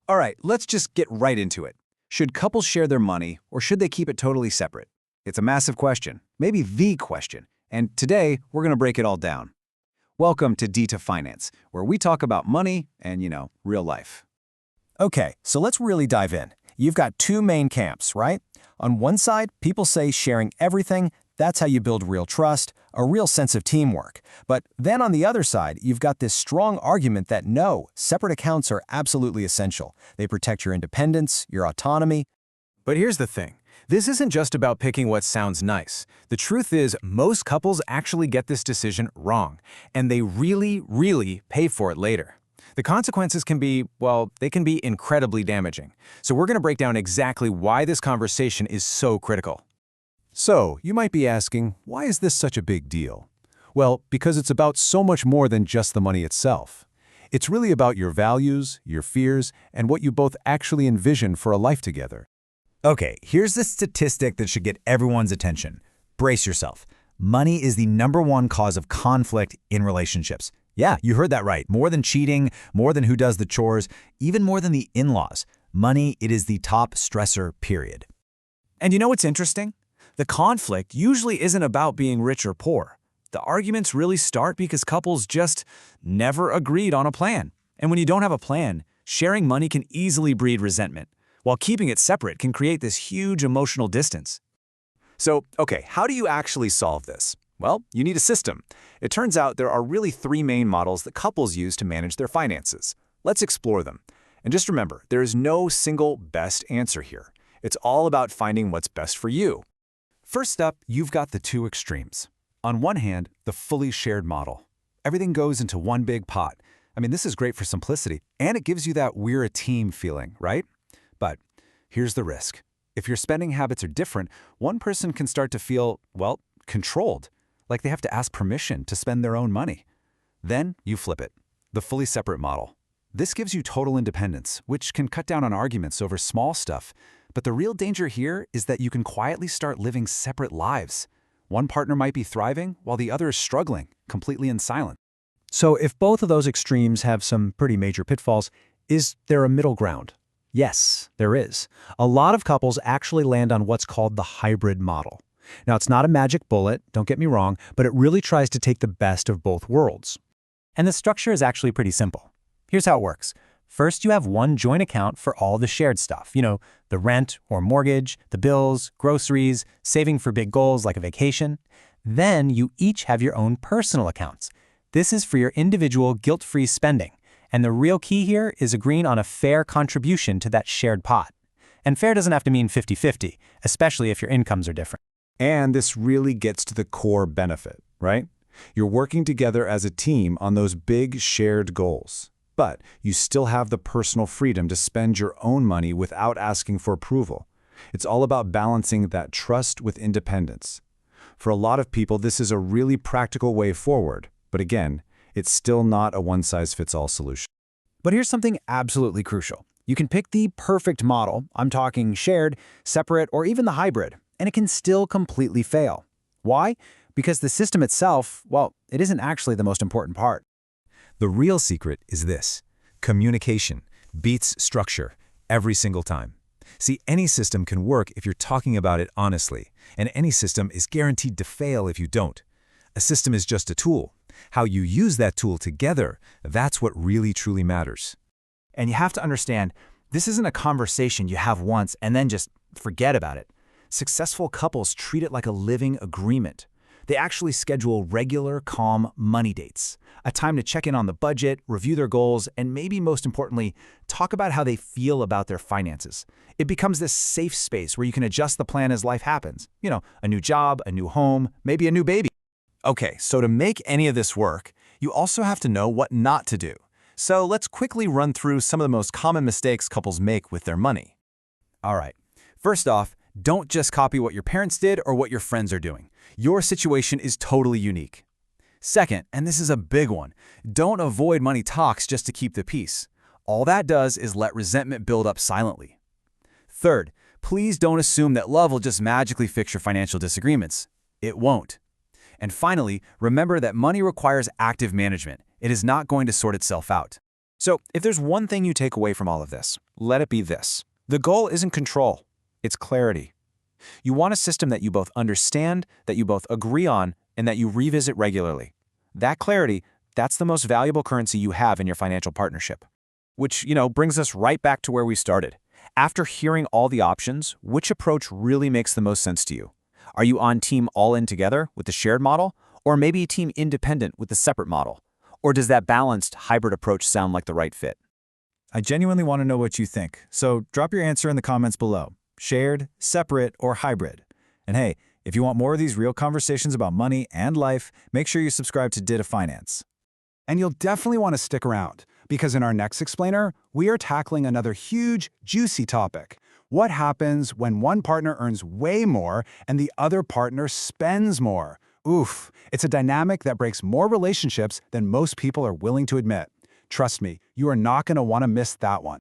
All right, let's just get right into it. Should couples share their money, or should they keep it totally separate? It's a massive question, maybe the question, and today we're going to break it all down. Welcome to DITTA Finance, where we talk about money and, real life. Okay, so let's really dive in. You've got two main camps, right? On one side, people say sharing everything, that's how you build real trust, a real sense of teamwork. But then on the other side, you've got this strong argument that no, separate accounts are absolutely essential. They protect your independence, your autonomy. But here's the thing. This isn't just about picking what sounds nice. The truth is, most couples actually get this decision wrong, and they really pay for it later. The consequences can be, well, they can be incredibly damaging. So we're going to break down exactly why this conversation is so critical. So, you might be asking, why is this such a big deal? Well, because it's about so much more than just the money itself. It's really about your values, your fears, and what you both actually envision for a life together. Okay, here's the statistic that should get everyone's attention. Brace yourself. Money is the #1 cause of conflict in relationships. Yeah, you heard that right. More than cheating, more than who does the chores, even more than the in-laws. Money, it is the top stressor, period. And you know what's interesting? The conflict usually isn't about being rich or poor. The arguments really start because couples just never agreed on a plan. And when you don't have a plan, sharing money can easily breed resentment, while keeping it separate can create this huge emotional distance. So, okay, how do you actually solve this? Well, you need a system. It turns out there are really 3 main models that couples use to manage their finances. Let's explore them. And just remember, there is no single best answer here. It's all about finding what's best for you. First up, you've got the two extremes. On one hand, the fully shared model. Everything goes into one big pot. I mean, this is great for simplicity, and it gives you that we're a team feeling, right? But here's the risk. If your spending habits are different, one person can start to feel, well, controlled, like they have to ask permission to spend their own money. Then you flip it, the fully separate model. This gives you total independence, which can cut down on arguments over small stuff. But the real danger here is that you can quietly start living separate lives. One partner might be thriving while the other is struggling, completely in silence. So if both of those extremes have some pretty major pitfalls, is there a middle ground? Yes, there is. A lot of couples actually land on what's called the hybrid model. Now, it's not a magic bullet, don't get me wrong, but it really tries to take the best of both worlds. And the structure is actually pretty simple. Here's how it works. First, you have one joint account for all the shared stuff, the rent or mortgage, the bills, groceries, saving for big goals like a vacation. Then you each have your own personal accounts. This is for your individual guilt-free spending. And the real key here is agreeing on a fair contribution to that shared pot. And fair doesn't have to mean 50-50, especially if your incomes are different. And this really gets to the core benefit, right? You're working together as a team on those big shared goals. But you still have the personal freedom to spend your own money without asking for approval. It's all about balancing that trust with independence. For a lot of people, this is a really practical way forward. But again, it's still not a one-size-fits-all solution. But here's something absolutely crucial. You can pick the perfect model, I'm talking shared, separate, or even the hybrid, and it can still completely fail. Why? Because the system itself, well, it isn't actually the most important part. The real secret is this. Communication beats structure every single time. See, any system can work if you're talking about it honestly, and any system is guaranteed to fail if you don't. A system is just a tool. How you use that tool together, that's what really truly matters. And you have to understand, this isn't a conversation you have once and then just forget about it. Successful couples treat it like a living agreement. They actually schedule regular, calm money dates, a time to check in on the budget, review their goals, and maybe most importantly, talk about how they feel about their finances. It becomes this safe space where you can adjust the plan as life happens. A new job, a new home, maybe a new baby. Okay, so to make any of this work, you also have to know what not to do. So let's quickly run through some of the most common mistakes couples make with their money. All right, first off, don't just copy what your parents did or what your friends are doing. Your situation is totally unique. Second, and this is a big one, don't avoid money talks just to keep the peace. All that does is let resentment build up silently. Third, please don't assume that love will just magically fix your financial disagreements. It won't. And finally, remember that money requires active management. It is not going to sort itself out. So, if there's one thing you take away from all of this, let it be this. The goal isn't control, it's clarity. You want a system that you both understand, that you both agree on, and that you revisit regularly. That clarity, that's the most valuable currency you have in your financial partnership. Which, brings us right back to where we started. After hearing all the options, which approach really makes the most sense to you? Are you on team all-in together with the shared model, or maybe team independent with the separate model? Or does that balanced hybrid approach sound like the right fit? I genuinely want to know what you think, so drop your answer in the comments below. Shared, separate, or hybrid? And hey, if you want more of these real conversations about money and life, make sure you subscribe to DITTA Finance. And you'll definitely want to stick around, because in our next explainer, we are tackling another huge, juicy topic. What happens when one partner earns way more and the other partner spends more? Oof, it's a dynamic that breaks more relationships than most people are willing to admit. Trust me, you are not going to want to miss that one.